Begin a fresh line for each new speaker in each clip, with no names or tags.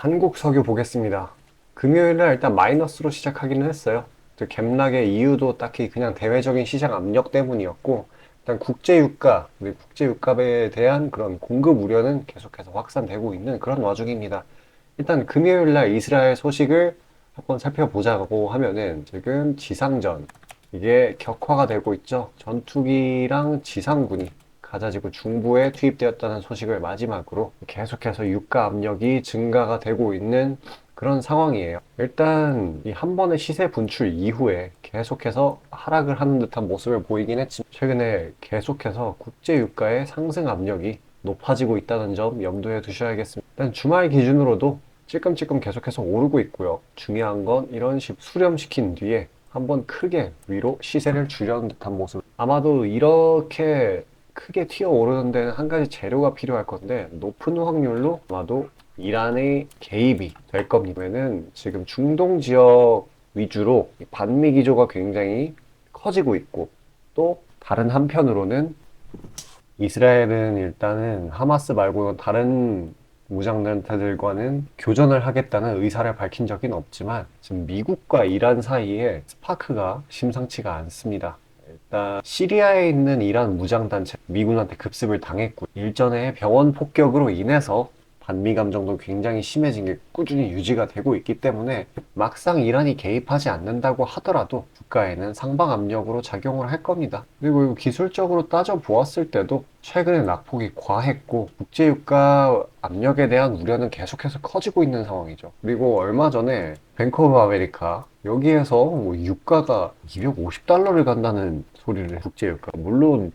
한국 석유 보겠습니다. 금요일날 일단 마이너스로 시작하기는 했어요. 갭락의 이유도 딱히 그냥 대외적인 시장 압력 때문이었고, 일단 국제유가, 우리 국제유가에 대한 그런 공급 우려는 계속해서 확산되고 있는 그런 와중입니다. 일단 금요일날 이스라엘 소식을 한번 살펴보자고 하면은 지금 지상전, 이게 격화가 되고 있죠. 전투기랑 지상군이 가자지구 중부에 투입되었다는 소식을 마지막으로 계속해서 유가 압력이 증가가 되고 있는 그런 상황이에요. 일단 이 한 번의 시세 분출 이후에 계속해서 하락을 하는 듯한 모습을 보이긴 했지만 최근에 계속해서 국제 유가의 상승 압력이 높아지고 있다는 점 염두에 두셔야겠습니다. 일단 주말 기준으로도 찔끔찔끔 계속해서 오르고 있고요. 중요한 건 이런 식 수렴시킨 뒤에 한번 크게 위로 시세를 주려는 듯한 모습. 아마도 이렇게 크게 튀어오르는 데는 한 가지 재료가 필요할 건데 높은 확률로 아마도 이란의 개입이 될 겁니다. 왜냐면 지금 중동 지역 위주로 반미 기조가 굉장히 커지고 있고 또 다른 한편으로는 이스라엘은 일단은 하마스 말고는 다른 무장단체들과는 교전을 하겠다는 의사를 밝힌 적은 없지만 지금 미국과 이란 사이에 스파크가 심상치가 않습니다. 일단 시리아에 있는 이란 무장단체 미군한테 급습을 당했고 일전에 병원 폭격으로 인해서 반미 감정도 굉장히 심해진 게 꾸준히 유지가 되고 있기 때문에 막상 이란이 개입하지 않는다고 하더라도 국가에는 상방 압력으로 작용을 할 겁니다. 그리고 기술적으로 따져 보았을 때도 최근에 낙폭이 과했고 국제유가 압력에 대한 우려는 계속해서 커지고 있는 상황이죠. 그리고 얼마 전에 뱅크 오브 아메리카 여기에서 뭐 유가가 250달러를 간다는 소리를 국제유가 물론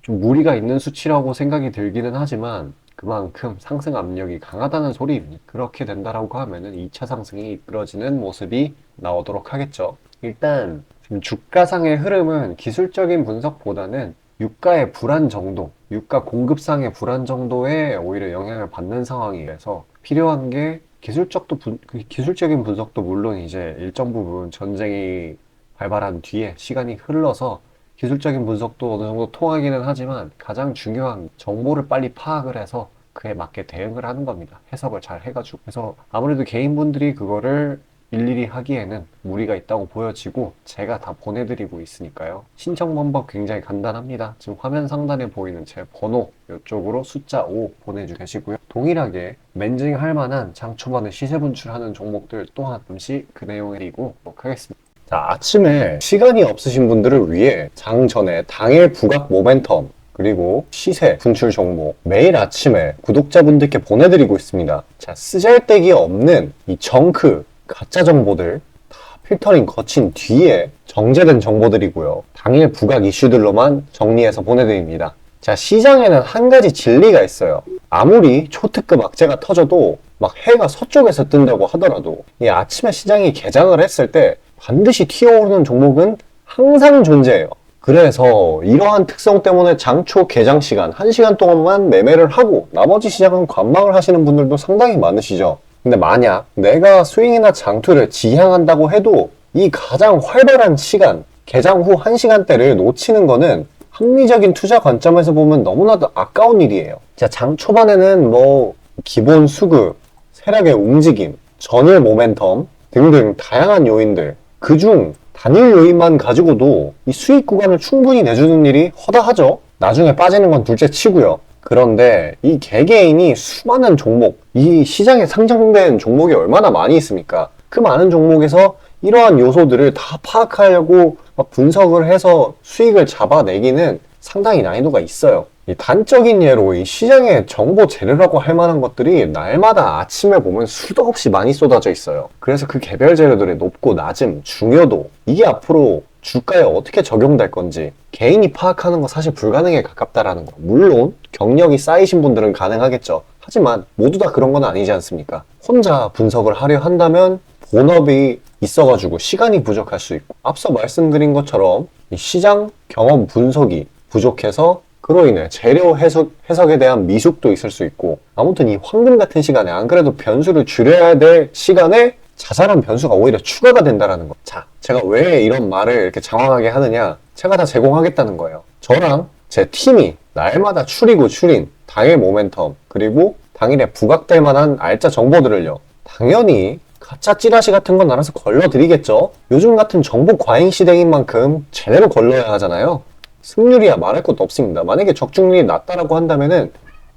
좀 무리가 있는 수치라고 생각이 들기는 하지만 그만큼 상승 압력이 강하다는 소리입니다. 그렇게 된다라고 하면은 2차 상승이 이끌어지는 모습이 나오도록 하겠죠. 일단 지금 주가상의 흐름은 기술적인 분석보다는 유가의 불안 정도, 유가 공급상의 불안 정도에 오히려 영향을 받는 상황이라서 필요한 게 기술적인 분석도 물론 이제 일정 부분 전쟁이 발발한 뒤에 시간이 흘러서 기술적인 분석도 어느 정도 통하기는 하지만 가장 중요한 정보를 빨리 파악을 해서 그에 맞게 대응을 하는 겁니다. 해석을 잘 해가지고. 그래서 아무래도 개인분들이 그거를 일일이 하기에는 무리가 있다고 보여지고 제가 다 보내드리고 있으니까요. 신청 방법 굉장히 간단합니다. 지금 화면 상단에 보이는 제 번호 이쪽으로 숫자 5 보내주시고요. 동일하게 멘징할 만한 장 초반에 시세 분출하는 종목들 또한 잠시 그 내용에 드리고 하겠습니다. 자, 아침에 시간이 없으신 분들을 위해 장 전에 당일 부각 모멘텀 그리고 시세 분출 종목 매일 아침에 구독자분들께 보내드리고 있습니다. 자, 쓰잘데기 없는 이 정크 가짜 정보들 다 필터링 거친 뒤에 정제된 정보들이고요. 당일 부각 이슈들로만 정리해서 보내드립니다. 자, 시장에는 한 가지 진리가 있어요. 아무리 초특급 악재가 터져도 막 해가 서쪽에서 뜬다고 하더라도 이 아침에 시장이 개장을 했을 때 반드시 튀어오르는 종목은 항상 존재해요. 그래서 이러한 특성 때문에 장초 개장 시간 1시간 동안만 매매를 하고 나머지 시장은 관망을 하시는 분들도 상당히 많으시죠. 근데 만약 내가 스윙이나 장투를 지향한다고 해도 이 가장 활발한 시간, 개장 후 1시간대를 놓치는 거는 합리적인 투자 관점에서 보면 너무나도 아까운 일이에요. 자, 장 초반에는 뭐 기본 수급, 세력의 움직임, 전일 모멘텀 등등 다양한 요인들 그중 단일 요인만 가지고도 이 수익 구간을 충분히 내주는 일이 허다하죠. 나중에 빠지는 건 둘째 치고요. 그런데 이 개개인이 수많은 종목, 이 시장에 상장된 종목이 얼마나 많이 있습니까? 그 많은 종목에서 이러한 요소들을 다 파악하려고 막 분석을 해서 수익을 잡아내기는 상당히 난이도가 있어요. 이 단적인 예로 이 시장의 정보 재료라고 할 만한 것들이 날마다 아침에 보면 수도 없이 많이 쏟아져 있어요. 그래서 그 개별 재료들의 높고 낮음, 중요도 이게 앞으로 주가에 어떻게 적용될 건지 개인이 파악하는 거 사실 불가능에 가깝다라는 거. 물론 경력이 쌓이신 분들은 가능하겠죠. 하지만 모두 다 그런 건 아니지 않습니까? 혼자 분석을 하려 한다면 본업이 있어가지고 시간이 부족할 수 있고 앞서 말씀드린 것처럼 이 시장 경험 분석이 부족해서 그로 인해 재료 해석에 대한 미숙도 있을 수 있고 아무튼 이 황금 같은 시간에 안 그래도 변수를 줄여야 될 시간에 자잘한 변수가 오히려 추가가 된다는 거. 자, 제가 왜 이런 말을 이렇게 장황하게 하느냐? 제가 다 제공하겠다는 거예요. 저랑 제 팀이 날마다 추린 당일 모멘텀 그리고 당일에 부각될 만한 알짜 정보들을요. 당연히 가짜 찌라시 같은 건 알아서 걸러드리겠죠. 요즘 같은 정보 과잉 시대인 만큼 제대로 걸러야 하잖아요. 승률이야 말할 것도 없습니다. 만약에 적중률이 낮다라고 한다면은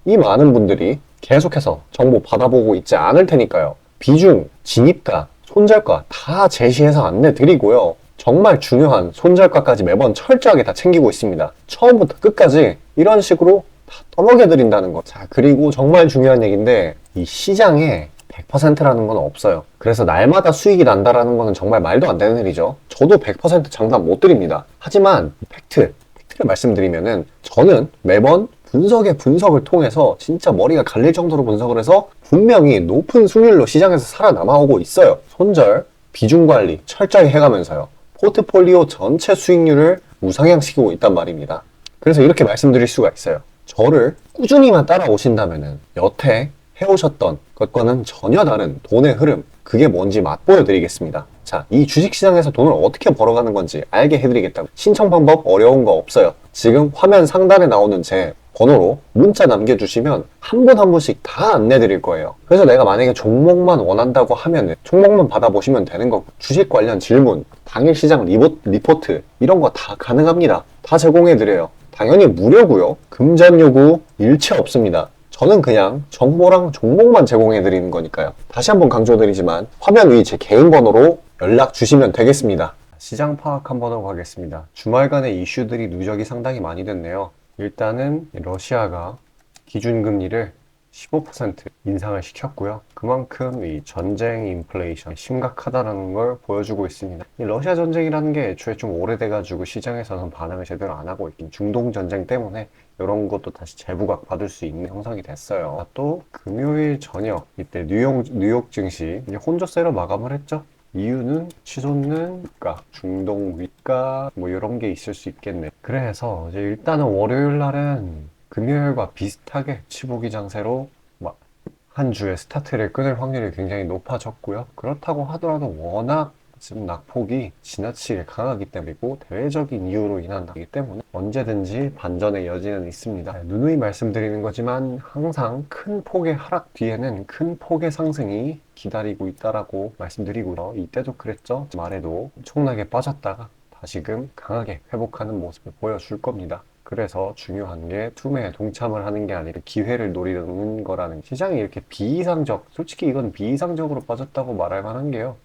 이 많은 분들이 계속해서 정보 받아보고 있지 않을 테니까요. 비중, 진입가, 손절가 다 제시해서 안내드리고요. 정말 중요한 손절가까지 매번 철저하게 다 챙기고 있습니다. 처음부터 끝까지 이런 식으로 다 떠먹여드린다는 거. 자, 그리고 정말 중요한 얘기인데 이 시장에 100%라는 건 없어요. 그래서 날마다 수익이 난다라는 거는 정말 말도 안 되는 일이죠. 저도 100% 장담 못 드립니다. 하지만 팩트를 말씀드리면은 저는 매번 분석을 통해서 진짜 머리가 갈릴 정도로 분석을 해서 분명히 높은 수익률로 시장에서 살아남아오고 있어요. 손절, 비중 관리 철저히 해가면서요. 포트폴리오 전체 수익률을 우상향시키고 있단 말입니다. 그래서 이렇게 말씀드릴 수가 있어요. 저를 꾸준히만 따라오신다면은 여태 해오셨던 것과는 전혀 다른 돈의 흐름, 그게 뭔지 맛보여 드리겠습니다. 자, 이 주식시장에서 돈을 어떻게 벌어가는 건지 알게 해드리겠다고. 신청 방법 어려운 거 없어요. 지금 화면 상단에 나오는 제 번호로 문자 남겨주시면 한 분 한 분씩 다 안내드릴 거예요. 그래서 내가 만약에 종목만 원한다고 하면 종목만 받아보시면 되는 거고, 주식 관련 질문, 당일 시장 리포트 이런 거 다 가능합니다. 다 제공해드려요. 당연히 무료고요. 금전 요구 일체 없습니다. 저는 그냥 정보랑 종목만 제공해드리는 거니까요. 다시 한번 강조드리지만 화면 위 제 개인 번호로 연락 주시면 되겠습니다. 시장 파악 한번 하고 가겠습니다. 주말간의 이슈들이 누적이 상당히 많이 됐네요. 일단은 러시아가 기준금리를 15% 인상을 시켰고요. 그만큼 이 전쟁 인플레이션 심각하다는 걸 보여주고 있습니다. 이 러시아 전쟁이라는 게 애초에 좀 오래돼가지고 시장에서는 반응을 제대로 안 하고 있긴, 중동 전쟁 때문에 이런 것도 다시 재부각 받을 수 있는 형성이 됐어요. 또 금요일 저녁 이때 뉴욕 증시 이제 혼조세로 마감을 했죠. 이유는 치솟는 위가, 중동 위가 뭐 이런 게 있을 수 있겠네. 그래서 이제 일단은 월요일 날은 금요일과 비슷하게 치보기 장세로 한 주의 스타트를 끊을 확률이 굉장히 높아졌고요. 그렇다고 하더라도 워낙 지금 낙폭이 지나치게 강하기 때문이고 대외적인 이유로 인한다기 때문에 언제든지 반전의 여지는 있습니다. 누누이 말씀드리는 거지만 항상 큰 폭의 하락 뒤에는 큰 폭의 상승이 기다리고 있다라고 말씀드리고요. 이때도 그랬죠. 말에도 엄청나게 빠졌다가 다시금 강하게 회복하는 모습을 보여줄 겁니다. 그래서 중요한 게 투매에 동참을 하는 게 아니라 기회를 노리는 거라는, 시장이 이렇게 솔직히 이건 비이상적으로 빠졌다고 말할 만한 게요.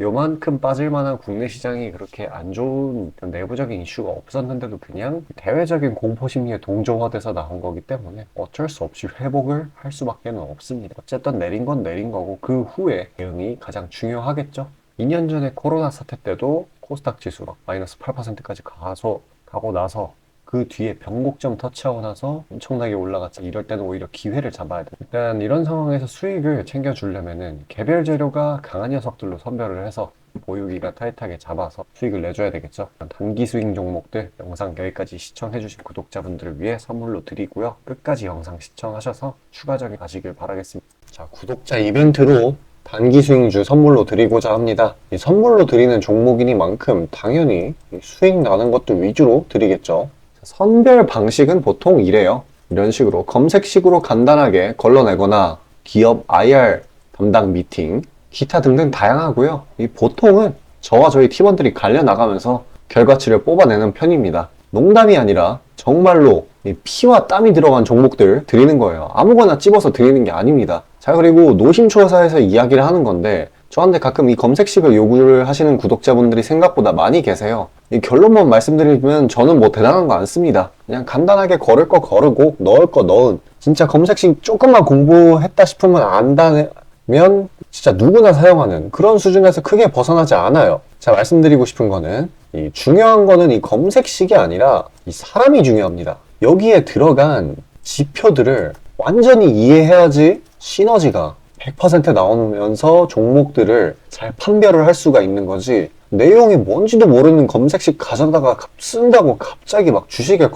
요만큼 빠질 만한 국내 시장이 그렇게 안 좋은 내부적인 이슈가 없었는데도 그냥 대외적인 공포 심리에 동조화돼서 나온 거기 때문에 어쩔 수 없이 회복을 할 수밖에 없습니다. 어쨌든 내린 건 내린 거고 그 후에 대응이 가장 중요하겠죠. 2년 전에 코로나 사태 때도 코스닥 지수가 마이너스 8%까지 가고 나서 그 뒤에 변곡점 터치하고 나서 엄청나게 올라갔죠. 이럴 때는 오히려 기회를 잡아야 돼. 일단 이런 상황에서 수익을 챙겨주려면은 개별 재료가 강한 녀석들로 선별을 해서 보유기가 타이트하게 잡아서 수익을 내줘야 되겠죠. 단기 스윙 종목들 영상 여기까지 시청해주신 구독자분들을 위해 선물로 드리고요. 끝까지 영상 시청하셔서 추가적인 가시길 바라겠습니다. 자, 구독자 이벤트로 단기 스윙주 선물로 드리고자 합니다. 이 선물로 드리는 종목이니만큼 당연히 수익 나는 것들 위주로 드리겠죠. 선별 방식은 보통 이래요. 이런 식으로 검색식으로 간단하게 걸러내거나 기업 IR 담당 미팅, 기타 등등 다양하고요. 이 보통은 저와 저희 팀원들이 갈려나가면서 결과치를 뽑아내는 편입니다. 농담이 아니라 정말로 이 피와 땀이 들어간 종목들 드리는 거예요. 아무거나 찝어서 드리는 게 아닙니다. 자, 그리고 노심초사에서 이야기를 하는 건데 저한테 가끔 이 검색식을 요구를 하시는 구독자분들이 생각보다 많이 계세요. 이 결론만 말씀드리면 저는 뭐 대단한 거 안 씁니다. 그냥 간단하게 걸을 거 거르고 넣을 거 넣은, 진짜 검색식 조금만 공부했다 싶으면 안다면 진짜 누구나 사용하는 그런 수준에서 크게 벗어나지 않아요. 자, 말씀드리고 싶은 거는 이 중요한 거는 이 검색식이 아니라 이 사람이 중요합니다. 여기에 들어간 지표들을 완전히 이해해야지 시너지가 100% 나오면서 종목들을 잘 판별을 할 수가 있는 거지, 내용이 뭔지도 모르는 검색식 가져다가 쓴다고 갑자기 막 주식에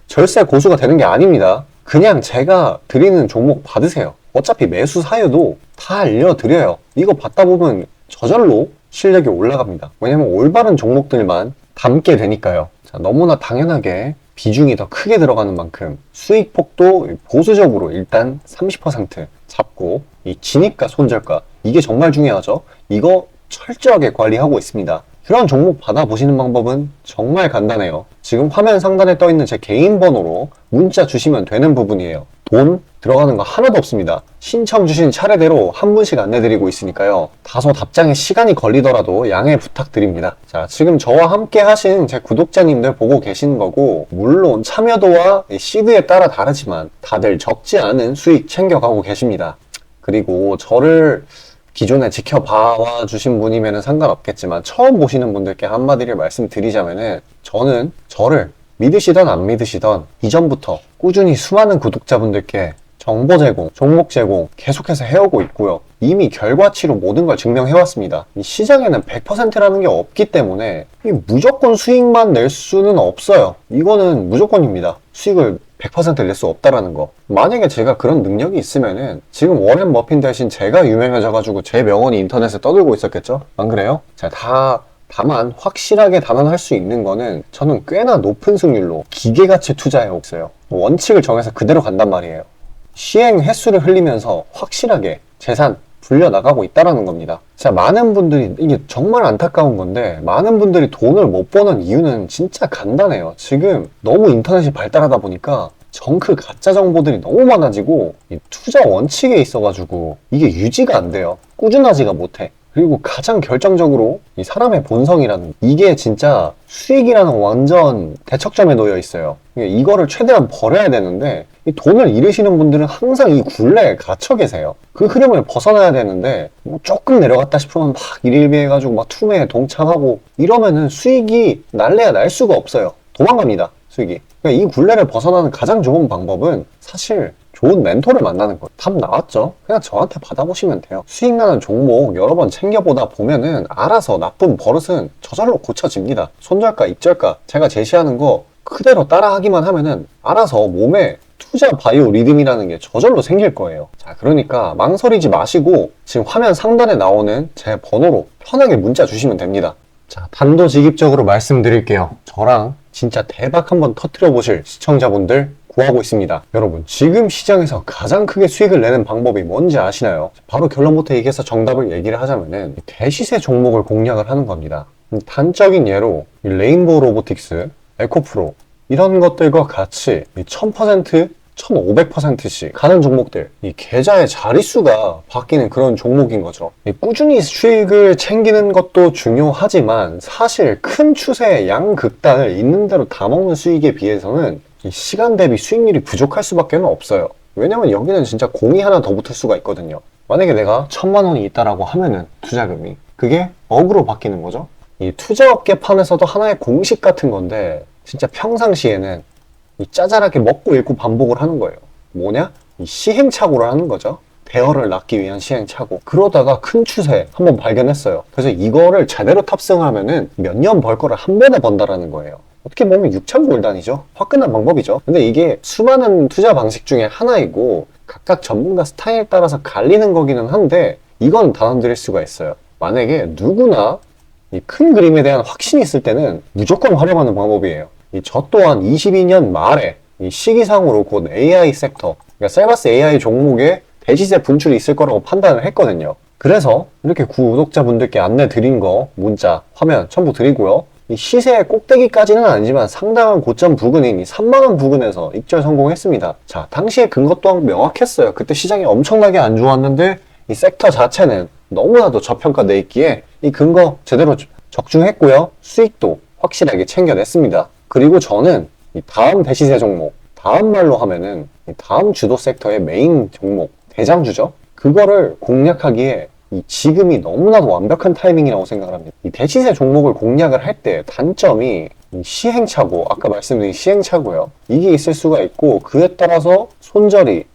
절세 고수가 되는 게 아닙니다. 그냥 제가 드리는 종목 받으세요. 어차피 매수 사유도 다 알려드려요. 이거 받다 보면 저절로 실력이 올라갑니다. 왜냐면 올바른 종목들만 담게 되니까요. 자, 너무나 당연하게 비중이 더 크게 들어가는 만큼 수익폭도 보수적으로 일단 30% 잡고, 이 진입가, 손절가, 이게 정말 중요하죠. 이거 철저하게 관리하고 있습니다. 그런 종목 받아보시는 방법은 정말 간단해요. 지금 화면 상단에 떠있는 제 개인 번호로 문자 주시면 되는 부분이에요. 돈 들어가는 거 하나도 없습니다. 신청 주신 차례대로 한 분씩 안내드리고 있으니까요. 다소 답장에 시간이 걸리더라도 양해 부탁드립니다. 자, 지금 저와 함께 하신 제 구독자님들 보고 계시는 거고, 물론 참여도와 시드에 따라 다르지만 다들 적지 않은 수익 챙겨가고 계십니다. 그리고 저를 기존에 지켜봐 주신 분이면 상관없겠지만 처음 보시는 분들께 한마디를 말씀드리자면은, 저는 저를 믿으시던 안 믿으시던 이전부터 꾸준히 수많은 구독자분들께 정보 제공, 종목 제공 계속해서 해오고 있고요. 이미 결과치로 모든 걸 증명해왔습니다. 이 시장에는 100%라는 게 없기 때문에 무조건 수익만 낼 수는 없어요. 이거는 무조건입니다. 수익을 100% 낼 수 없다라는 거. 만약에 제가 그런 능력이 있으면은 지금 워렌 버핏 대신 제가 유명해져가지고 제 명언이 인터넷에 떠들고 있었겠죠? 안 그래요? 자, 다만 확실하게 단언할 수 있는 거는 저는 꽤나 높은 승률로 기계같이 투자해 있어요. 원칙을 정해서 그대로 간단 말이에요. 시행 횟수를 흘리면서 확실하게 재산 불려나가고 있다는 겁니다. 자, 많은 분들이, 이게 정말 안타까운 건데, 많은 분들이 돈을 못 버는 이유는 진짜 간단해요. 지금 너무 인터넷이 발달하다 보니까 정크 가짜 정보들이 너무 많아지고, 이 투자 원칙에 있어가지고 이게 유지가 안 돼요. 꾸준하지가 못해. 그리고 가장 결정적으로 이 사람의 본성이라는, 이게 진짜 수익이라는 완전 대척점에 놓여 있어요. 이거를 최대한 버려야 되는데, 이 돈을 잃으시는 분들은 항상 이 굴레에 갇혀 계세요. 그 흐름을 벗어나야 되는데, 뭐 조금 내려갔다 싶으면 막 일일비해가지고 막 투매에 동참하고 이러면은 수익이 날래야 날 수가 없어요. 도망갑니다, 수익이. 그러니까 이 굴레를 벗어나는 가장 좋은 방법은 사실 좋은 멘토를 만나는 거예요. 답 나왔죠? 그냥 저한테 받아보시면 돼요. 수익 나는 종목 여러 번 챙겨보다 보면은 알아서 나쁜 버릇은 저절로 고쳐집니다. 손절가, 입절가 제가 제시하는 거 그대로 따라하기만 하면은 알아서 몸에 투자 바이오 리듬이라는 게 저절로 생길 거예요. 자, 그러니까 망설이지 마시고 지금 화면 상단에 나오는 제 번호로 편하게 문자 주시면 됩니다. 자, 단도직입적으로 말씀드릴게요. 저랑 진짜 대박 한번 터뜨려 보실 시청자분들 구하고 있습니다. 여러분, 지금 시장에서 가장 크게 수익을 내는 방법이 뭔지 아시나요? 바로 결론부터 얘기해서 정답을 얘기를 하자면은 대시세 종목을 공략을 하는 겁니다. 단적인 예로 레인보우 로보틱스, 에코프로 이런 것들과 같이 1000%, 1500%씩 가는 종목들, 이 계좌의 자릿수가 바뀌는 그런 종목인 거죠. 꾸준히 수익을 챙기는 것도 중요하지만 사실 큰 추세의 양극단을 있는 대로 다 먹는 수익에 비해서는 이 시간 대비 수익률이 부족할 수밖에 없어요. 왜냐면 여기는 진짜 공이 하나 더 붙을 수가 있거든요. 만약에 내가 1000만 원이 있다라고 하면은 투자금이, 그게 억으로 바뀌는 거죠. 이 투자업계판에서도 하나의 공식 같은 건데, 진짜 평상시에는 이 짜잘하게 먹고 읽고 반복을 하는 거예요. 뭐냐? 이 시행착오를 하는 거죠. 대여를 낳기 위한 시행착오. 그러다가 큰 추세 한번 발견했어요. 그래서 이거를 제대로 탑승하면은 몇 년 벌 거를 한 번에 번다라는 거예요. 어떻게 보면 육천골단이죠. 화끈한 방법이죠. 근데 이게 수많은 투자 방식 중에 하나이고 각각 전문가 스타일에 따라서 갈리는 거기는 한데, 이건 단언드릴 수가 있어요. 만약에 누구나 이 큰 그림에 대한 확신이 있을 때는 무조건 활용하는 방법이에요. 저 또한 22년 말에 이 시기상으로 곧 AI 섹터, 그러니까 셀바스 AI 종목에 대시세 분출이 있을 거라고 판단을 했거든요. 그래서 이렇게 구독자분들께 안내 드린 거 문자, 화면 첨부 드리고요. 이 시세의 꼭대기까지는 아니지만 상당한 고점 부근인 이 3만원 부근에서 익절 성공했습니다. 자, 당시에 근거 또한 명확했어요. 그때 시장이 엄청나게 안 좋았는데 이 섹터 자체는 너무나도 저평가돼 있기에 이 근거 제대로 적중했고요. 수익도 확실하게 챙겨냈습니다. 그리고 저는 이 다음 대시세 종목, 다음 말로 하면은 이 다음 주도 섹터의 메인 종목, 대장주죠. 그거를 공략하기에 이 지금이 너무나도 완벽한 타이밍이라고 생각을 합니다. 이 대시세 종목을 공략을 할 때 단점이 이 시행착오, 아까 말씀드린 시행착오요. 이게 있을 수가 있고, 그에 따라서 손절이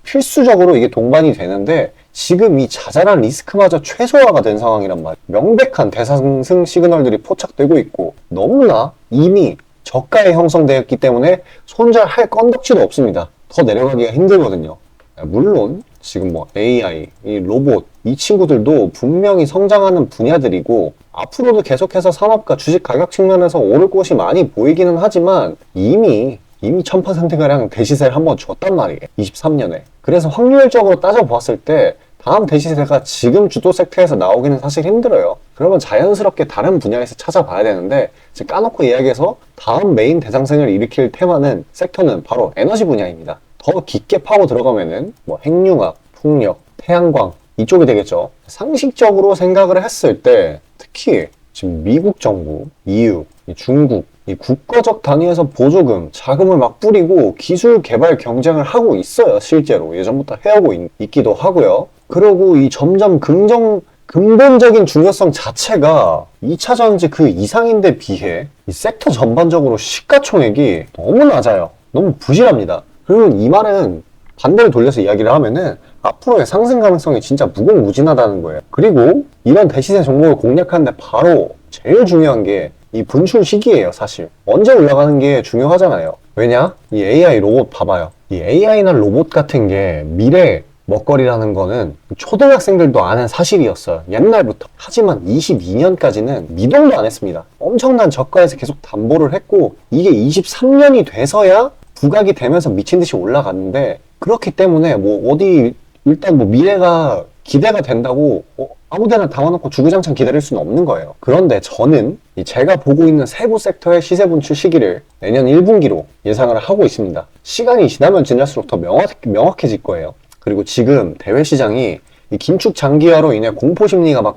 필수적으로 이게 동반이 되는데, 지금 이 자잘한 리스크마저 최소화가 된 상황이란 말이에요. 명백한 대상승 시그널들이 포착되고 있고, 너무나 이미 저가에 형성되었기 때문에 손절할 건덕지도 없습니다. 더 내려가기가 힘들거든요. 물론 지금 뭐 AI, 이 로봇, 이 친구들도 분명히 성장하는 분야들이고 앞으로도 계속해서 산업과 주식 가격 측면에서 오를 곳이 많이 보이기는 하지만 이미 1000%가량 대시세를 한번 줬단 말이에요. 23년에. 그래서 확률적으로 따져보았을 때 다음 대시세가 지금 주도 섹터에서 나오기는 사실 힘들어요. 그러면 자연스럽게 다른 분야에서 찾아봐야 되는데 지금 까놓고 이야기해서 다음 메인 대상생을 일으킬 테마는 섹터는 바로 에너지 분야입니다. 더 깊게 파고 들어가면은 뭐 핵융합, 풍력, 태양광 이쪽이 되겠죠. 상식적으로 생각을 했을 때 특히 지금 미국 정부, EU, 중국 이 국가적 단위에서 보조금, 자금을 막 뿌리고 기술 개발 경쟁을 하고 있어요. 실제로 예전부터 해오고 있기도 하고요. 그리고 이 점점 근본적인 중요성 자체가 2차 전지 그 이상인데 비해 이 섹터 전반적으로 시가총액이 너무 낮아요. 너무 부실합니다. 그러면 이 말은 반대로 돌려서 이야기를 하면은 앞으로의 상승 가능성이 진짜 무궁무진하다는 거예요. 그리고 이런 대시세 종목을 공략하는데 바로 제일 중요한 게 이 분출 시기예요, 사실. 언제 올라가는 게 중요하잖아요. 왜냐? 이 AI 로봇 봐봐요. 이 AI나 로봇 같은 게 미래 먹거리라는 거는 초등학생들도 아는 사실이었어요. 옛날부터. 하지만 22년까지는 미동도 안 했습니다. 엄청난 저가에서 계속 담보를 했고 이게 23년이 돼서야 부각이 되면서 미친 듯이 올라갔는데 그렇기 때문에 뭐 어디 일단 뭐 미래가 기대가 된다고 아무데나 담아놓고 주구장창 기다릴 수는 없는 거예요. 그런데 저는 제가 보고 있는 세부 섹터의 시세 분출 시기를 내년 1분기로 예상을 하고 있습니다. 시간이 지나면 지날수록 더 명확해질 거예요. 그리고 지금 대외 시장이 이 긴축 장기화로 인해 공포 심리가 막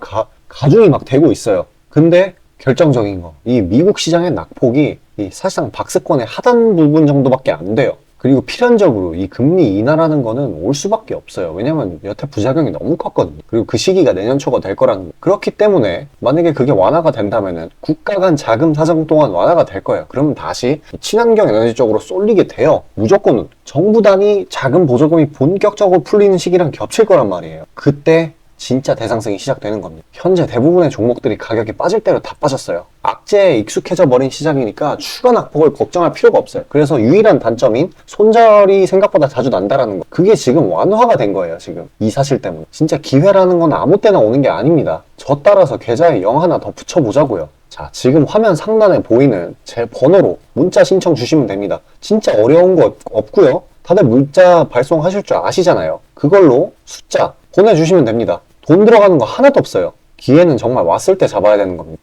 가중이 막 되고 있어요. 근데 결정적인 거, 이 미국 시장의 낙폭이 사실상 박스권의 하단 부분 정도밖에 안 돼요. 그리고 필연적으로 이 금리 인하라는 거는 올 수밖에 없어요. 왜냐면 여태 부작용이 너무 컸거든요. 그리고 그 시기가 내년 초가 될 거라는 거. 그렇기 때문에 만약에 그게 완화가 된다면은 국가 간 자금 사정 또한 완화가 될 거예요. 그러면 다시 친환경 에너지 쪽으로 쏠리게 돼요. 무조건 정부 단위 자금 보조금이 본격적으로 풀리는 시기랑 겹칠 거란 말이에요. 그때 진짜 대상승이 시작되는 겁니다. 현재 대부분의 종목들이 가격이 빠질 대로 다 빠졌어요. 악재에 익숙해져 버린 시장이니까 추가 낙폭을 걱정할 필요가 없어요. 그래서 유일한 단점인 손절이 생각보다 자주 난다라는 거. 그게 지금 완화가 된 거예요, 지금. 이 사실 때문에. 진짜 기회라는 건 아무 때나 오는 게 아닙니다. 저 따라서 계좌에 0 하나 더 붙여보자고요. 자, 지금 화면 상단에 보이는 제 번호로 문자 신청 주시면 됩니다. 진짜 어려운 거 없고요. 다들 문자 발송하실 줄 아시잖아요. 그걸로 숫자 보내주시면 됩니다. 돈 들어가는 거 하나도 없어요. 기회는 정말 왔을 때 잡아야 되는 겁니다.